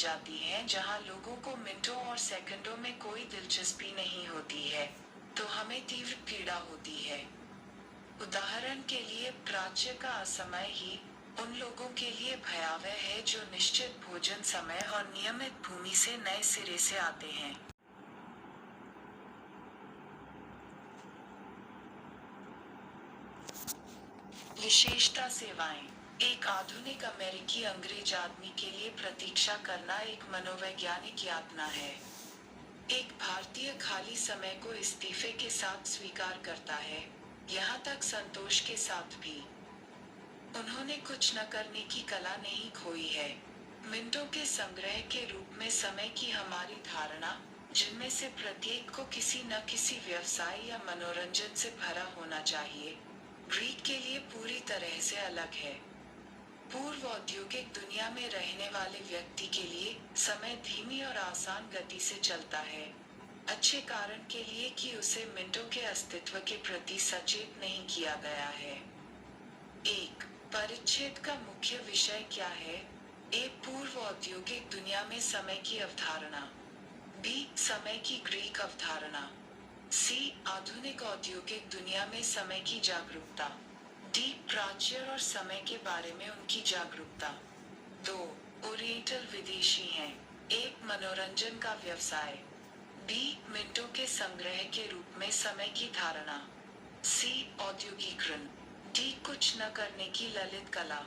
जाती हैं जहां लोगों को मिनटों और सेकंडों में कोई दिलचस्पी नहीं होती है, तो हमें तीव्र पीड़ा होती है। उदाहरण के लिए प्राच्य का असमय ही उन लोगों के लिए भयावह है जो निश्चित भोजन समय और नियमित भूमि से नए सिरे से आते हैं। विशेषता सेवाएं। एक आधुनिक अमेरिकी अंग्रेज आदमी के लिए प्रतीक्षा करना एक मनोवैज्ञानिक यातना है। एक भारतीय खाली समय को इस्तीफे के साथ स्वीकार करता है, यहाँ तक संतोष के साथ भी। उन्होंने कुछ न करने की कला नहीं खोई है। मिनटों के संग्रह के रूप में समय की हमारी धारणा, जिनमें से प्रत्येक को किसी न किसी व्यवसाय या मनोरंजन से भरा होना चाहिए, ग्रीक के लिए पूरी तरह से अलग है। पूर्व औद्योगिक दुनिया में रहने वाले व्यक्ति के लिए समय धीमी और आसान गति से चलता है, अच्छे कारण के लिए कि उसे मिनटों के अस्तित्व के प्रति सचेत नहीं किया गया है। एक परिच्छेद का मुख्य विषय क्या है? ए पूर्व औद्योगिक दुनिया में समय की अवधारणा। बी समय की ग्रीक अवधारणा। सी आधुनिक औद्योगिक दुनिया में समय की जागरूकता। डी प्राच्य और समय के बारे में उनकी जागरूकता। 2. ओरिएंटल विदेशी हैं। एक मनोरंजन का व्यवसाय। बी मिनटों के संग्रह के रूप में समय की धारणा। सी औद्योगिकरण। डी कुछ न करने की ललित कला।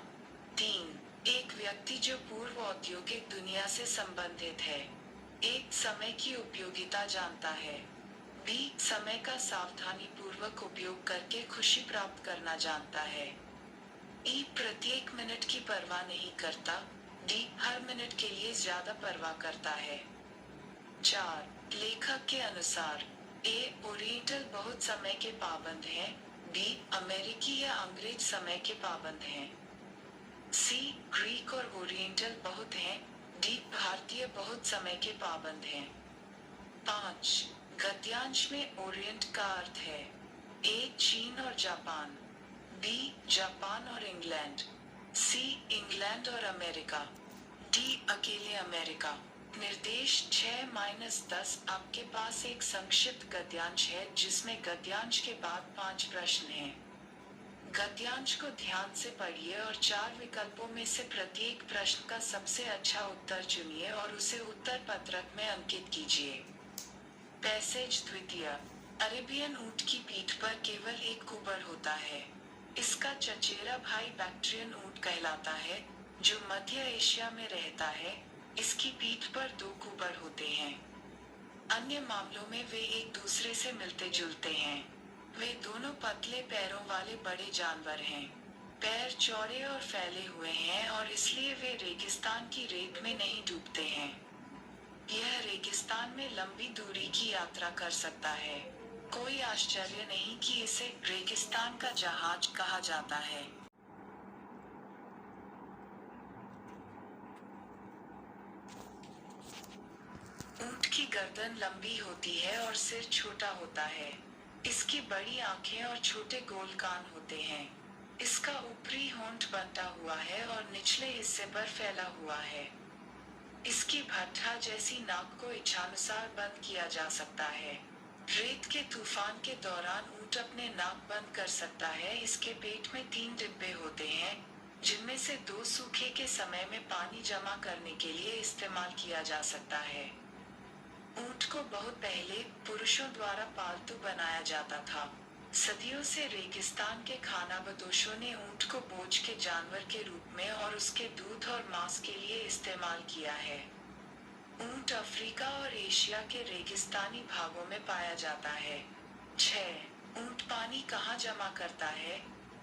3. एक व्यक्ति जो पूर्व औद्योगिक दुनिया से संबंधित है। एक समय की उपयोगिता जानता है। बी समय का सावधानीपूर्वक उपयोग करके खुशी प्राप्त करना जानता है। ई प्रत्येक मिनट की परवाह नहीं करता। डी हर मिनट के लिए ज्यादा परवाह करता है। 4. लेखक के अनुसार ए ओरिएंटल बहुत समय के पाबंद हैं। बी अमेरिकी या अंग्रेज समय के पाबंद हैं। सी ग्रीक और ओरिएंटल बहुत हैं। डी भारतीय बहुत समय के पाबंद हैं। 5. गद्यांश में ओरिएंट का अर्थ है। ए चीन और जापान। बी जापान और इंग्लैंड। सी इंग्लैंड और अमेरिका। डी अकेले अमेरिका। निर्देश 6-10। आपके पास एक संक्षिप्त गद्यांश है जिसमें गद्यांश के बाद 5 प्रश्न हैं। गद्यांश को ध्यान से पढ़िए और 4 विकल्पों में से प्रत्येक प्रश्न का सबसे अच्छा उत्तर चुनिए और उसे उत्तर पत्रक में अंकित कीजिए। पैसेज द्वितीय। अरेबियन ऊंट की पीठ पर केवल एक कुबर होता है। इसका चचेरा भाई बैक्ट्रियन ऊंट कहलाता है, जो मध्य एशिया में रहता है। इसकी पीठ पर 2 कुबर होते हैं। अन्य मामलों में वे एक दूसरे से मिलते जुलते हैं। वे दोनों पतले पैरों वाले बड़े जानवर हैं। पैर चौड़े और फैले हुए हैं और इसलिए वे रेगिस्तान की रेत में नहीं डूबते हैं। यह रेगिस्तान में लंबी दूरी की यात्रा कर सकता है। कोई आश्चर्य नहीं कि इसे रेगिस्तान का जहाज कहा जाता है। ऊंट की गर्दन लंबी होती है और सिर छोटा होता है। इसकी बड़ी आंखें और छोटे गोल कान होते हैं। इसका ऊपरी होंठ बंटा हुआ है और निचले हिस्से पर फैला हुआ है। इसकी भट्ठा जैसी नाक को इच्छानुसार बंद किया जा सकता है। रेत के तूफान के दौरान ऊंट अपने नाक बंद कर सकता है। इसके पेट में 3 डिब्बे होते हैं, जिनमें से 2 सूखे के समय में पानी जमा करने के लिए इस्तेमाल किया जा सकता है। ऊंट को बहुत पहले पुरुषों द्वारा पालतू बनाया जाता था। सदियों से रेगिस्तान के खानाबदोशों ने ऊंट को बोझ के जानवर के रूप में और उसके दूध और मांस के लिए इस्तेमाल किया है। ऊंट अफ्रीका और एशिया के रेगिस्तानी भागों में पाया जाता है। 6. ऊंट पानी कहाँ जमा करता है?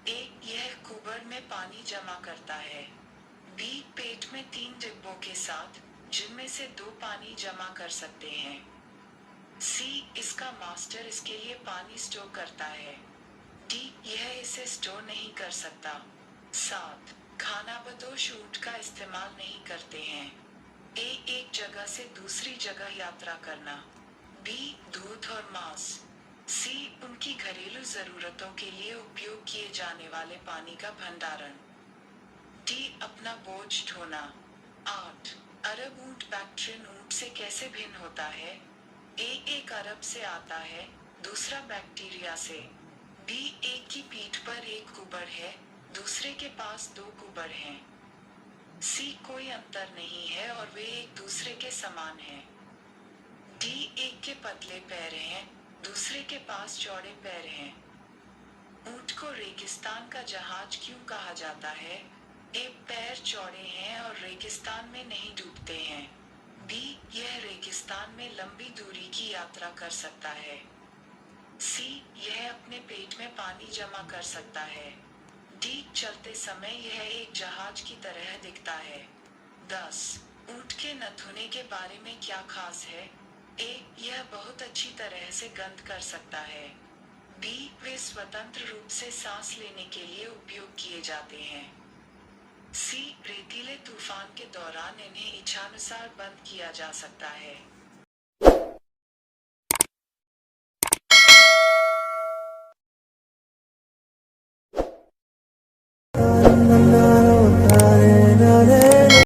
ए. यह कुबर में पानी जमा करता है। बी. पेट में 3 डिब्बों के साथ, जिनमें से 2 पानी जमा कर सकते हैं। सी. इसका मास्टर इसके लिए पानी स्टोर करता है। डी. यह इसे स्टोर नहीं कर सकता। 7. खानाबदोश ऊंट का इस्तेमाल नहीं करते हैं। ए. एक जगह से दूसरी जगह यात्रा करना। बी. दूध और मांस। सी. उनकी घरेलू जरूरतों के लिए उपयोग किए जाने वाले पानी का भंडारण। डी. अपना बोझ ढोना। 8. अरब ऊंट बैक्ट्रियन ऊंट से कैसे भिन्न होता है? ए एक अरब से आता है, दूसरा बैक्टीरिया से। बी एक की पीठ पर एक कुबड़ है, दूसरे के पास दो कुबड़ हैं। सी कोई अंतर नहीं है और वे एक दूसरे के समान हैं। डी एक के पतले पैर हैं, दूसरे के पास चौड़े पैर हैं। ऊंट को रेगिस्तान का जहाज क्यों कहा जाता है? ए पैर चौड़े हैं और रेगिस्तान में नहीं डूबते हैं। बी यह रेगिस्तान में लंबी दूरी की यात्रा कर सकता है। सी यह अपने पेट में पानी जमा कर सकता है। डी चलते समय यह एक जहाज की तरह दिखता है। 10. ऊंट के नथुने के बारे में क्या खास है? ए यह बहुत अच्छी तरह से गंध कर सकता है। बी वे स्वतंत्र रूप से सांस लेने के लिए उपयोग किए जाते हैं। सी रेतीले तूफान के दौरान इन्हें इच्छानुसार बंद किया जा सकता है।